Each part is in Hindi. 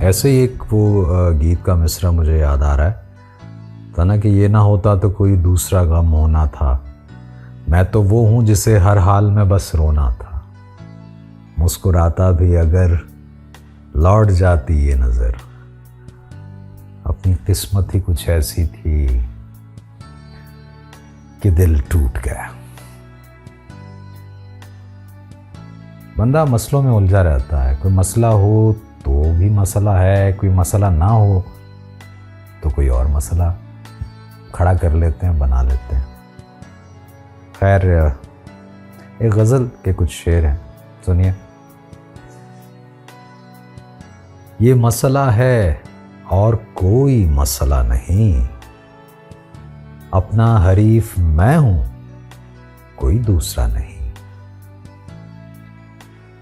ऐसे ही एक वो गीत का मिसरा मुझे याद आ रहा है था ना कि ये ना होता तो कोई दूसरा गम होना था, मैं तो वो हूँ जिसे हर हाल में बस रोना था, मुस्कुराता भी अगर लौट जाती ये नज़र, अपनी किस्मत ही कुछ ऐसी थी कि दिल टूट गया। बंदा मसलों में उलझा रहता है, कोई मसला हो तो भी मसला है, कोई मसला ना हो तो कोई और मसला खड़ा कर लेते हैं, बना लेते हैं। खैर, एक गज़ल के कुछ शेर हैं, सुनिए। ये मसला है और कोई मसला नहीं, अपना हरीफ मैं हूं कोई दूसरा नहीं,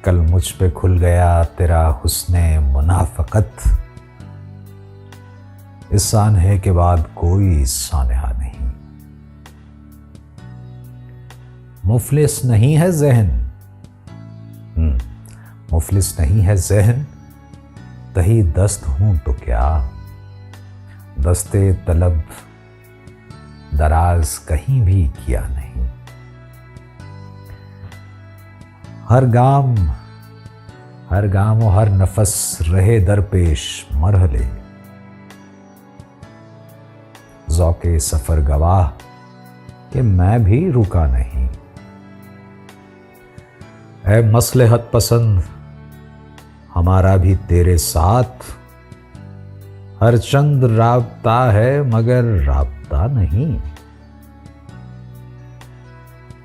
कल मुझ पे खुल गया तेरा हुस्ने मुनाफकत, इस सानहे के बाद कोई सानहा नहीं, मुफलिस नहीं है ज़हन, मुफलिस नहीं है ज़हन, तही दस्त हूं तो क्या, दस्ते तलब दराज कहीं भी किया नहीं, हर गाम और हर नफस रहे दरपेश मरहले, ज़ौक़े सफर गवाह कि मैं भी रुका नहीं, ऐ मसलहत पसंद हमारा भी तेरे साथ, हर चंद राबता है मगर राबता नहीं,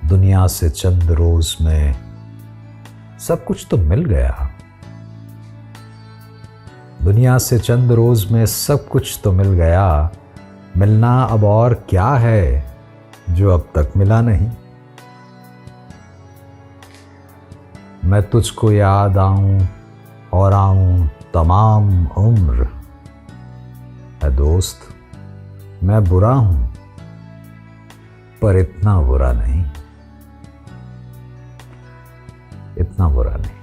दुनिया से चंद रोज में सब कुछ तो मिल गया, दुनिया से चंद रोज में सब कुछ तो मिल गया, मिलना अब और क्या है जो अब तक मिला नहीं, मैं तुझको याद आऊं और आऊं तमाम उम्र, ऐ दोस्त मैं बुरा हूं पर इतना बुरा नहीं, इतना बुरा नहीं।